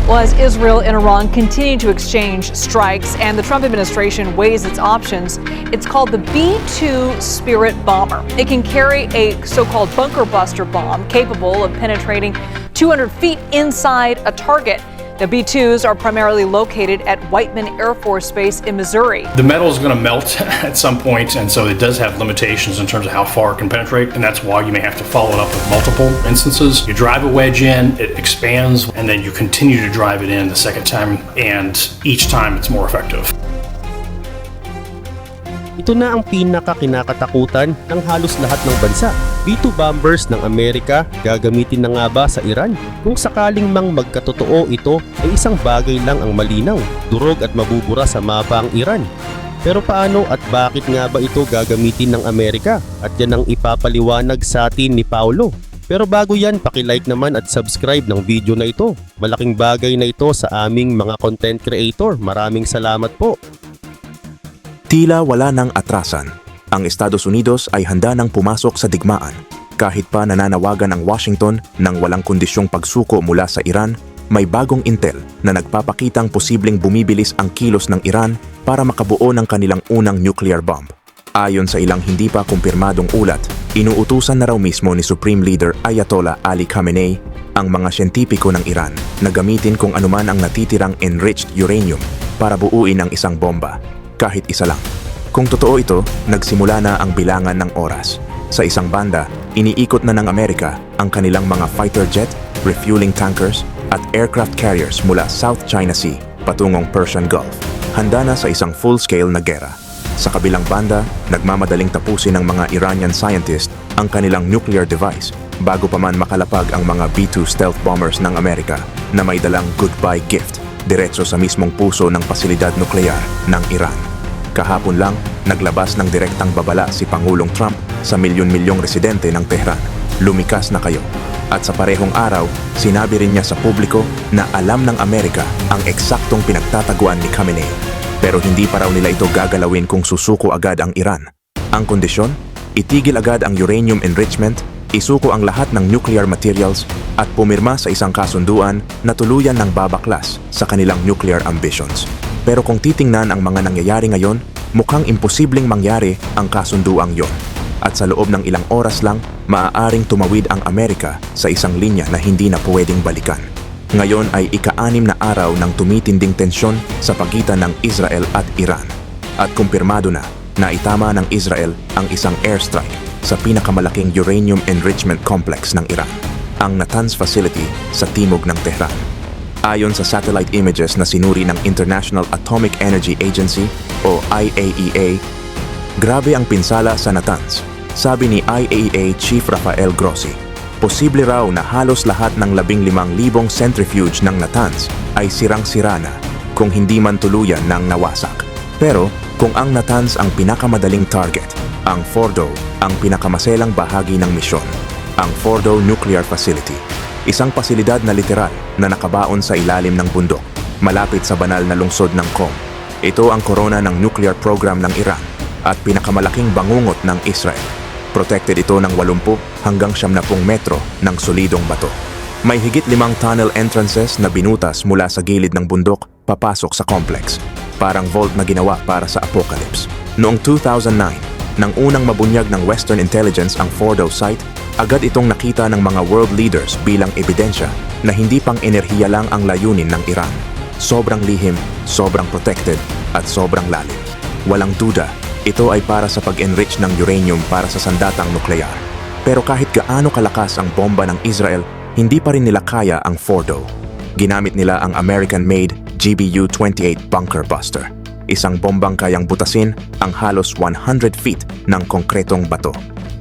Well, as Israel and Iran continue to exchange strikes and the Trump administration weighs its options, it's called the B-2 Spirit bomber. It can carry a so-called bunker buster bomb capable of penetrating 200 feet inside a target. The B-2s are primarily located at Whiteman Air Force Base in Missouri. The metal is going to melt at some point, and so it does have limitations in terms of how far it can penetrate, and that's why you may have to follow it up with multiple instances. You drive a wedge in, it expands, and then you continue to drive it in the second time, and each time it's more effective. Ito na ang pinaka-kinakatakutan ng halos lahat ng bansa. B-2 bombers ng Amerika gagamitin na nga ba sa Iran? Kung sakaling mang magkatotoo ito ay isang bagay lang ang malinaw, durog at mabubura sa mapa ang Iran. Pero paano at bakit nga ba ito gagamitin ng Amerika? At yan ang ipapaliwanag sa atin ni Paulo. Pero bago yan, paki-like naman at subscribe ng video na ito. Malaking bagay na ito sa aming mga content creator. Maraming salamat po. Tila wala ng atrasan. Ang Estados Unidos ay handa nang pumasok sa digmaan. Kahit pa nananawagan ang Washington ng walang kondisyong pagsuko mula sa Iran, may bagong intel na nagpapakitang posibleng bumibilis ang kilos ng Iran para makabuo ng kanilang unang nuclear bomb. Ayon sa ilang hindi pa kumpirmadong ulat, inuutusan na raw mismo ni Supreme Leader Ayatollah Ali Khamenei ang mga siyentipiko ng Iran na gamitin kung anuman ang natitirang enriched uranium para buuin ang isang bomba. Kahit isa lang. Kung totoo ito, nagsimula na ang bilangan ng oras. Sa isang banda, iniikot na ng Amerika ang kanilang mga fighter jet, refueling tankers, at aircraft carriers mula South China Sea patungong Persian Gulf. Handa na sa isang full-scale na gera. Sa kabilang banda, nagmamadaling tapusin ng mga Iranian scientist ang kanilang nuclear device bago pa man makalapag ang mga B-2 stealth bombers ng Amerika na may dalang goodbye gift diretso sa mismong puso ng pasilidad nuklear ng Iran. Kahapon lang, naglabas ng direktang babala si Pangulong Trump sa milyon-milyong residente ng Tehran. Lumikas na kayo. At sa parehong araw, sinabi rin niya sa publiko na alam ng Amerika ang eksaktong pinagtataguan ni Khamenei. Pero hindi pa raw nila ito gagalawin kung susuko agad ang Iran. Ang kondisyon? Itigil agad ang uranium enrichment, isuko ang lahat ng nuclear materials at pumirma sa isang kasunduan na tuluyan ng babaklas sa kanilang nuclear ambitions. Pero kung titingnan ang mga nangyayari ngayon, mukhang imposibleng mangyari ang kasunduang yon. At sa loob ng ilang oras lang, maaaring tumawid ang Amerika sa isang linya na hindi na pwedeng balikan. Ngayon ay ika-6 na araw ng tumitinding tensyon sa pagitan ng Israel at Iran. At kumpirmado na itama ng Israel ang isang airstrike sa pinakamalaking uranium enrichment complex ng Iran, ang Natanz facility sa timog ng Tehran. Ayon sa satellite images na sinuri ng International Atomic Energy Agency o IAEA, grabe ang pinsala sa Natanz. Sabi ni IAEA Chief Rafael Grossi, posible raw na halos lahat ng 15,000 centrifuge ng Natanz ay sirang-sira na kung hindi man tuluyan ng nawasak. Pero kung ang Natanz ang pinakamadaling target, ang Fordow ang pinakamaselang bahagi ng misyon, ang Fordow Nuclear Facility. Isang pasilidad na literal na nakabaon sa ilalim ng bundok, malapit sa banal na lungsod ng Qom. Ito ang korona ng nuclear program ng Iran at pinakamalaking bangungot ng Israel. Protected ito ng 80 hanggang 70 metro ng solidong bato. May higit 5 tunnel entrances na binutas mula sa gilid ng bundok papasok sa complex. Parang vault na ginawa para sa apocalypse. Noong 2009, nang unang mabunyag ng Western Intelligence ang Fordow site, agad itong nakita ng mga world leaders bilang ebidensya na hindi pang enerhiya lang ang layunin ng Iran. Sobrang lihim, sobrang protected, at sobrang lalim. Walang duda, ito ay para sa pag-enrich ng uranium para sa sandatang nuklear. Pero kahit gaano kalakas ang bomba ng Israel, hindi pa rin nila kaya ang Fordow. Ginamit nila ang American-made GBU-28 bunker buster. Isang bombang kayang butasin ang halos 100 feet ng konkretong bato.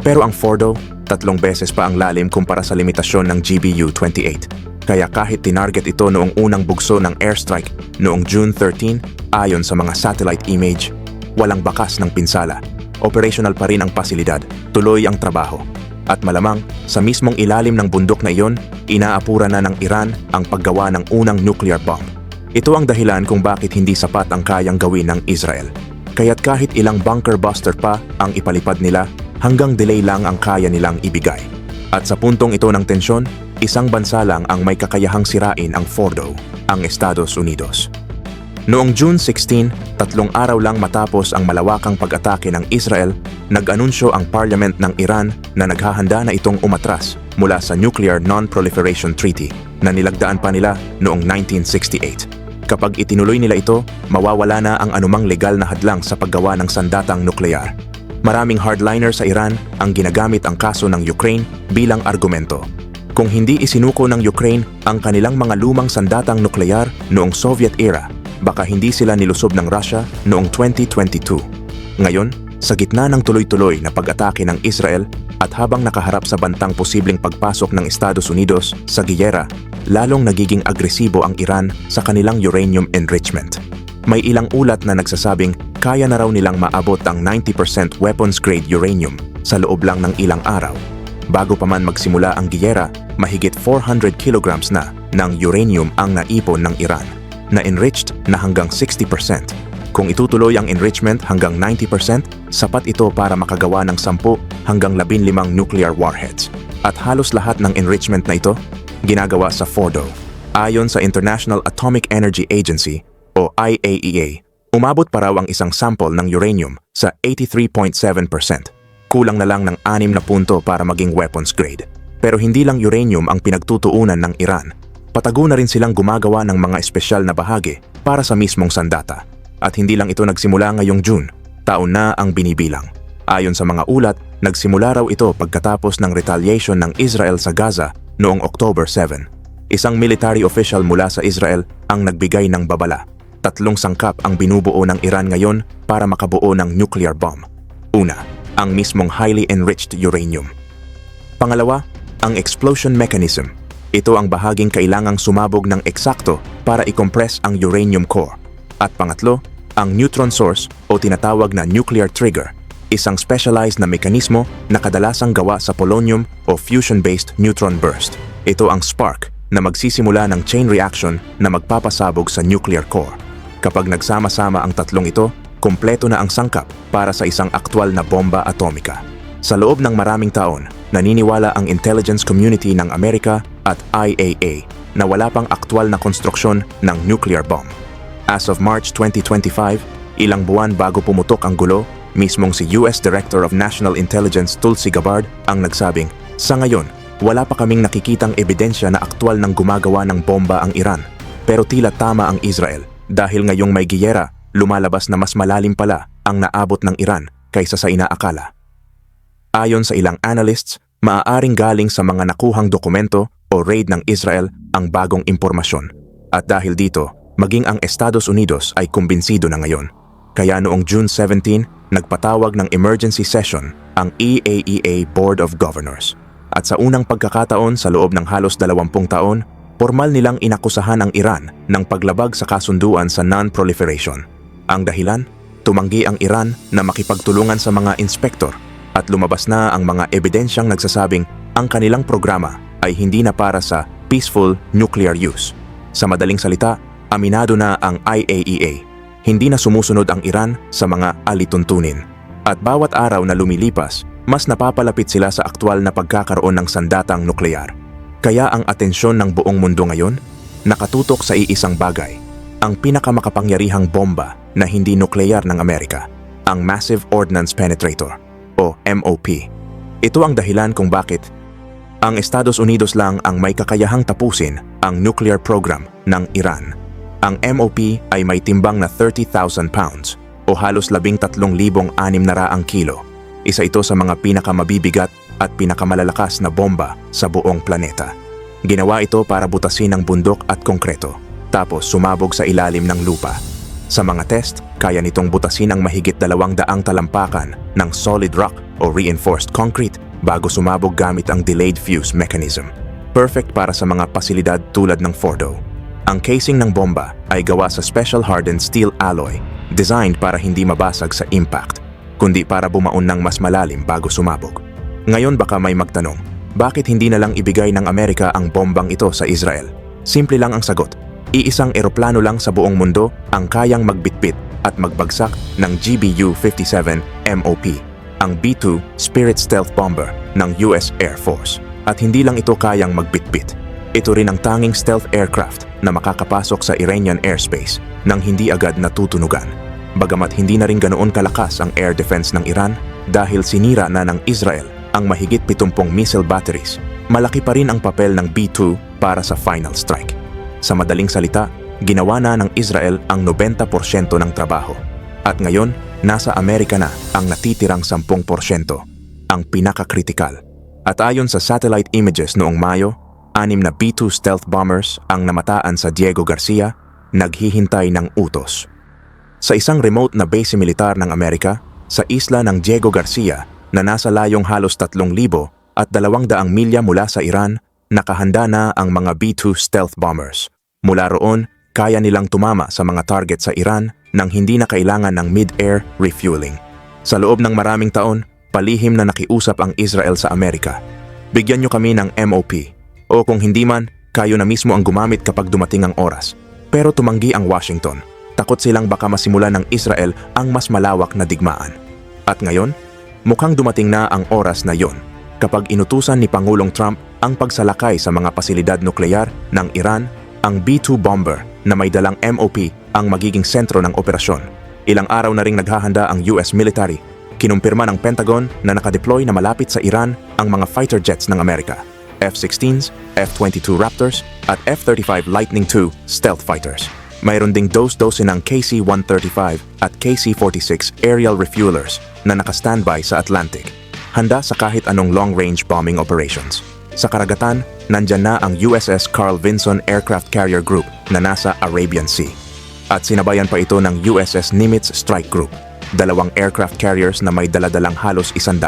Pero ang Fordow, 3 beses pa ang lalim kumpara sa limitasyon ng GBU-28. Kaya kahit tinarget ito noong unang bugso ng airstrike noong June 13, ayon sa mga satellite image, walang bakas ng pinsala. Operational pa rin ang pasilidad, tuloy ang trabaho. At malamang, sa mismong ilalim ng bundok na iyon, inaapura na ng Iran ang paggawa ng unang nuclear bomb. Ito ang dahilan kung bakit hindi sapat ang kayang gawin ng Israel. Kaya't kahit ilang bunker buster pa ang ipalipad nila, hanggang delay lang ang kaya nilang ibigay. At sa puntong ito ng tensyon, isang bansa lang ang may kakayahang sirain ang Fordo, ang Estados Unidos. Noong June 16, 3 araw lang matapos ang malawakang pag-atake ng Israel, nag-anunsyo ang Parliament ng Iran na naghahanda na itong umatras mula sa Nuclear Non-Proliferation Treaty na nilagdaan pa nila noong 1968. Kapag itinuloy nila ito, mawawala na ang anumang legal na hadlang sa paggawa ng sandatang nuklear. Maraming hardliner sa Iran ang ginagamit ang kaso ng Ukraine bilang argumento. Kung hindi isinuko ng Ukraine ang kanilang mga lumang sandatang nuklear noong Soviet era, baka hindi sila nilusob ng Russia noong 2022. Ngayon, sa gitna ng tuloy-tuloy na pag-atake ng Israel at habang nakaharap sa bantang posibleng pagpasok ng Estados Unidos sa giyera, lalong nagiging agresibo ang Iran sa kanilang uranium enrichment. May ilang ulat na nagsasabing kaya na raw nilang maabot ang 90% weapons-grade uranium sa loob lang ng ilang araw. Bago pa man magsimula ang giyera, mahigit 400 kilograms na ng uranium ang naipon ng Iran, na enriched na hanggang 60%. Kung itutuloy ang enrichment hanggang 90%, sapat ito para makagawa ng 10 hanggang 15 nuclear warheads. At halos lahat ng enrichment na ito, ginagawa sa Fordo. Ayon sa International Atomic Energy Agency o IAEA, umabot pa raw ang isang sample ng uranium sa 83.7%. Kulang na lang ng 6 na punto para maging weapons grade. Pero hindi lang uranium ang pinagtutuunan ng Iran. Patago na rin silang gumagawa ng mga espesyal na bahagi para sa mismong sandata. At hindi lang ito nagsimula ngayong June, taon na ang binibilang. Ayon sa mga ulat, nagsimula raw ito pagkatapos ng retaliation ng Israel sa Gaza noong October 7. Isang military official mula sa Israel ang nagbigay ng babala. 3 sangkap ang binubuo ng Iran ngayon para makabuo ng nuclear bomb. Una, ang mismong highly enriched uranium. Pangalawa, ang explosion mechanism. Ito ang bahaging kailangang sumabog ng eksakto para i-compress ang uranium core. At pangatlo, ang neutron source o tinatawag na nuclear trigger, isang specialized na mekanismo na kadalasang gawa sa polonium o fusion-based neutron burst. Ito ang spark na magsisimula ng chain reaction na magpapasabog sa nuclear core. Kapag nagsama-sama ang tatlong ito, kumpleto na ang sangkap para sa isang aktwal na bomba atomika. Sa loob ng maraming taon, naniniwala ang intelligence community ng Amerika at IAEA na wala pang aktwal na konstruksyon ng nuclear bomb. As of March 2025, ilang buwan bago pumutok ang gulo, mismong si US Director of National Intelligence Tulsi Gabbard ang nagsabing, "Sa ngayon, wala pa kaming nakikitang ebidensya na aktwal ng gumagawa ng bomba ang Iran. Pero tila tama ang Israel dahil ngayong may giyera, lumalabas na mas malalim pala ang naabot ng Iran kaysa sa inaakala." Ayon sa ilang analysts, maaaring galing sa mga nakuhang dokumento o raid ng Israel ang bagong impormasyon. At dahil dito, maging ang Estados Unidos ay kumbinsido na ngayon. Kaya noong June 17, nagpatawag ng emergency session ang IAEA Board of Governors. At sa unang pagkakataon sa loob ng halos 20 taon, formal nilang inakusahan ang Iran ng paglabag sa kasunduan sa non-proliferation. Ang dahilan, tumanggi ang Iran na makipagtulungan sa mga inspektor at lumabas na ang mga ebidensyang nagsasabing ang kanilang programa ay hindi na para sa peaceful nuclear use. Sa madaling salita, aminado na ang IAEA. Hindi na sumusunod ang Iran sa mga alituntunin. At bawat araw na lumilipas, mas napapalapit sila sa aktwal na pagkakaroon ng sandatang nuklear. Kaya ang atensyon ng buong mundo ngayon, nakatutok sa iisang bagay, ang pinakamakapangyarihang bomba na hindi nuklear ng Amerika, ang Massive Ordnance Penetrator o MOP. Ito ang dahilan kung bakit ang Estados Unidos lang ang may kakayahang tapusin ang nuclear program ng Iran. Ang MOP ay may timbang na 30,000 pounds o halos 13,600 kilo. Isa ito sa mga pinakamabibigat at pinakamalalakas na bomba sa buong planeta. Ginawa ito para butasin ang bundok at konkreto, tapos sumabog sa ilalim ng lupa. Sa mga test, kaya nitong butasin ang mahigit 200 talampakan ng solid rock o reinforced concrete bago sumabog gamit ang delayed fuse mechanism. Perfect para sa mga pasilidad tulad ng Fordo. Ang casing ng bomba ay gawa sa special hardened steel alloy, designed para hindi mabasag sa impact, kundi para bumaon ng mas malalim bago sumabog. Ngayon baka may magtanong, bakit hindi na lang ibigay ng Amerika ang bombang ito sa Israel? Simple lang ang sagot. Iisang eroplano lang sa buong mundo ang kayang magbitbit at magbagsak ng GBU-57 MOP, ang B-2 Spirit Stealth Bomber ng US Air Force. At hindi lang ito kayang magbitbit. Ito rin ang tanging stealth aircraft na makakapasok sa Iranian airspace nang hindi agad natutunugan. Bagamat hindi na rin ganoon kalakas ang air defense ng Iran dahil sinira na ng Israel ang mahigit 70 missile batteries, malaki pa rin ang papel ng B-2 para sa final strike. Sa madaling salita, ginawa na ng Israel ang 90% ng trabaho. At ngayon, nasa Amerika na ang natitirang 10%, ang pinakakritikal. At ayon sa satellite images noong Mayo, 6 na B-2 stealth bombers ang namataan sa Diego Garcia, naghihintay ng utos. Sa isang remote na base militar ng Amerika, sa isla ng Diego Garcia na nasa layong halos 3,000 at 200 milya mula sa Iran, nakahanda na ang mga B-2 stealth bombers. Mula roon, kaya nilang tumama sa mga target sa Iran nang hindi na kailangan ng mid-air refueling. Sa loob ng maraming taon, palihim na nakiusap ang Israel sa Amerika. Bigyan nyo kami ng MOP. O kung hindi man, kayo na mismo ang gumamit kapag dumating ang oras. Pero tumanggi ang Washington. Takot silang baka masimulan ng Israel ang mas malawak na digmaan. At ngayon, mukhang dumating na ang oras na yon kapag inutusan ni Pangulong Trump ang pagsalakay sa mga pasilidad nuklear ng Iran, ang B-2 bomber na may dalang MOP ang magiging sentro ng operasyon. Ilang araw na ring naghahanda ang US military. Kinumpirma ng Pentagon na nakadeploy na malapit sa Iran ang mga fighter jets ng Amerika. F-16s, F-22 Raptors at F-35 Lightning II stealth fighters. Mayroon ding dos-dosin ng KC-135 at KC-46 aerial refuelers na naka-standby sa Atlantic, handa sa kahit anong long-range bombing operations. Sa karagatan, nandyan na ang USS Carl Vinson Aircraft Carrier Group na nasa Arabian Sea. At sinabayan pa ito ng USS Nimitz Strike Group, 2 aircraft carriers na may daladalang halos 100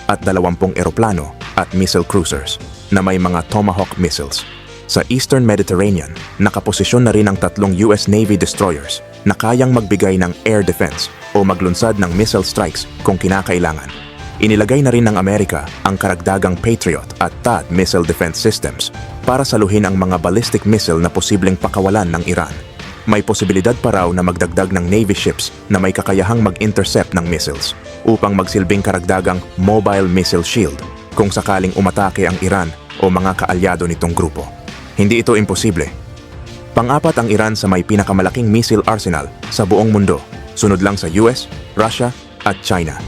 at 20 eroplano at missile cruisers na may mga Tomahawk missiles. Sa Eastern Mediterranean, nakaposisyon na rin ang 3 US Navy destroyers na kayang magbigay ng air defense o maglunsad ng missile strikes kung kinakailangan. Inilagay na rin ng Amerika ang karagdagang Patriot at THAAD missile defense systems para saluhin ang mga ballistic missile na posibleng pakawalan ng Iran. May posibilidad pa raw na magdagdag ng Navy ships na may kakayahang mag-intercept ng missiles upang magsilbing karagdagang mobile missile shield kung sakaling umatake ang Iran o mga kaalyado nitong grupo. Hindi ito imposible. Pang-apat ang Iran sa may pinakamalaking missile arsenal sa buong mundo, sunod lang sa US, Russia at China.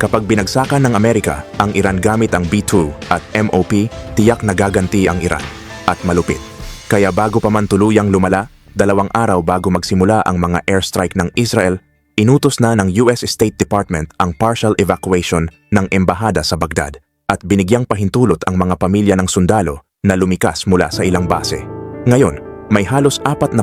Kapag binagsakan ng Amerika ang Iran gamit ang B-2 at MOP, tiyak na gaganti ang Iran at malupit. Kaya bago pa man tuluyang lumala, 2 araw bago magsimula ang mga airstrike ng Israel, inutos na ng US State Department ang partial evacuation ng embahada sa Baghdad at binigyang pahintulot ang mga pamilya ng sundalo na lumikas mula sa ilang base. Ngayon, may halos 40,000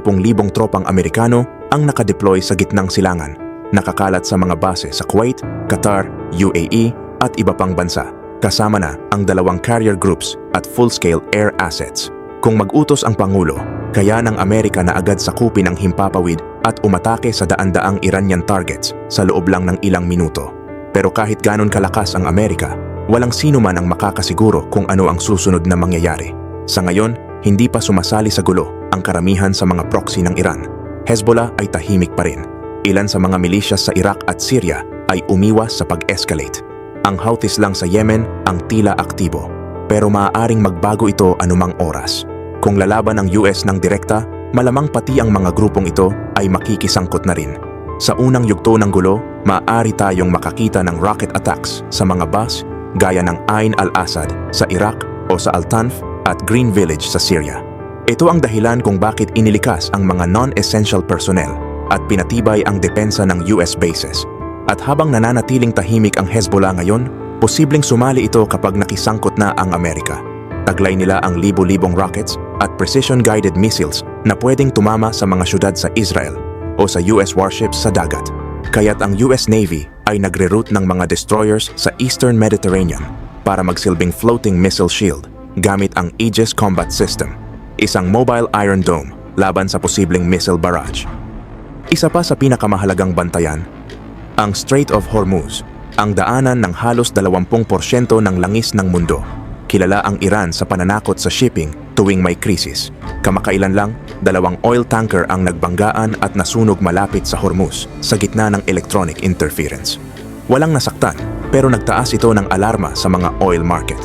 tropang Amerikano ang nakadeploy sa gitnang silangan, nakakalat sa mga base sa Kuwait, Qatar, UAE at iba pang bansa, kasama na ang 2 carrier groups at full-scale air assets. Kung mag-utos ang Pangulo, kaya ng Amerika na agad sakupin ang himpapawid at umatake sa daan-daang Iranian targets sa loob lang ng ilang minuto. Pero kahit ganon kalakas ang Amerika, walang sino man ang makakasiguro kung ano ang susunod na mangyayari. Sa ngayon, hindi pa sumasali sa gulo ang karamihan sa mga proxy ng Iran. Hezbollah ay tahimik pa rin. Ilan sa mga milisyas sa Iraq at Syria ay umiwas sa pag-escalate. Ang Houthis lang sa Yemen ang tila aktibo, pero maaaring magbago ito anumang oras. Kung lalaban ang US ng direkta, malamang pati ang mga grupong ito ay makikisangkot na rin. Sa unang yugto ng gulo, maaari tayong makakita ng rocket attacks sa mga bus gaya ng Ain al-Assad sa Iraq o sa Al-Tanf at Green Village sa Syria. Ito ang dahilan kung bakit inilikas ang mga non-essential personnel at pinatibay ang depensa ng US bases. At habang nananatiling tahimik ang Hezbollah ngayon, posibleng sumali ito kapag nakisangkot na ang Amerika. Taglay nila ang libo-libong rockets at precision-guided missiles na pwedeng tumama sa mga syudad sa Israel o sa US warships sa dagat. Kaya't ang US Navy ay nagre-route ng mga destroyers sa Eastern Mediterranean para magsilbing floating missile shield gamit ang Aegis Combat System, isang mobile Iron Dome laban sa posibleng missile barrage. Isa pa sa pinakamahalagang bantayan, ang Strait of Hormuz, ang daanan ng halos 20% ng langis ng mundo. Kilala ang Iran sa pananakot sa shipping tuwing may krisis. Kamakailan lang, 2 oil tanker ang nagbanggaan at nasunog malapit sa Hormuz sa gitna ng electronic interference. Walang nasaktan, pero nagtaas ito ng alarma sa mga oil market.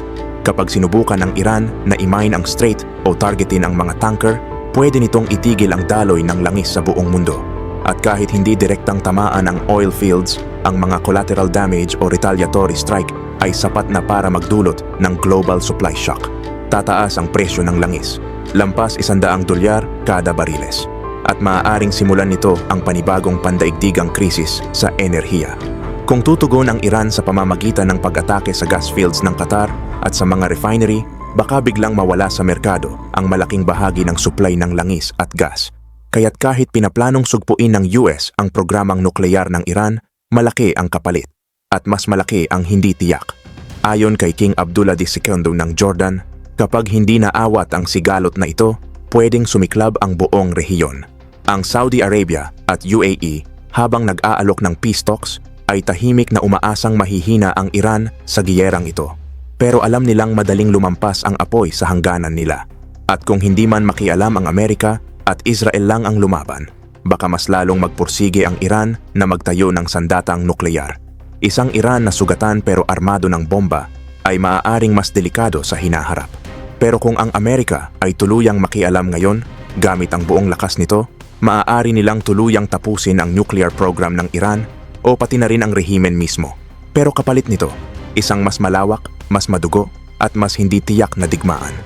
Kapag sinubukan ng Iran na i-mine ang strait o targetin ang mga tanker, pwede nitong itigil ang daloy ng langis sa buong mundo. At kahit hindi direktang tamaan ang oil fields, ang mga collateral damage o retaliatory strike ay sapat na para magdulot ng global supply shock. Tataas ang presyo ng langis, lampas $100 kada bariles. At maaaring simulan nito ang panibagong pandaigdigang krisis sa enerhiya. Kung tutugon ang Iran sa pamamagitan ng pag-atake sa gas fields ng Qatar at sa mga refinery, baka biglang mawala sa merkado ang malaking bahagi ng supply ng langis at gas. Kaya't kahit pinaplanong sugpuin ng US ang programang nukleyar ng Iran, malaki ang kapalit at mas malaki ang hindi tiyak. Ayon kay King Abdullah II ng Jordan, kapag hindi naawat ang sigalot na ito, pwedeng sumiklab ang buong rehiyon. Ang Saudi Arabia at UAE, habang nag-aalok ng peace talks, ay tahimik na umaasang mahihina ang Iran sa giyerang ito. Pero alam nilang madaling lumampas ang apoy sa hangganan nila. At kung hindi man makialam ang Amerika at Israel lang ang lumaban, baka mas lalong magpursige ang Iran na magtayo ng sandatang nukleyar. Isang Iran na sugatan pero armado ng bomba ay maaaring mas delikado sa hinaharap. Pero kung ang Amerika ay tuluyang makialam ngayon, gamit ang buong lakas nito, maaari nilang tuluyang tapusin ang nuclear program ng Iran o pati na rin ang rehimen mismo. Pero kapalit nito, isang mas malawak, mas madugo, at mas hindi tiyak na digmaan.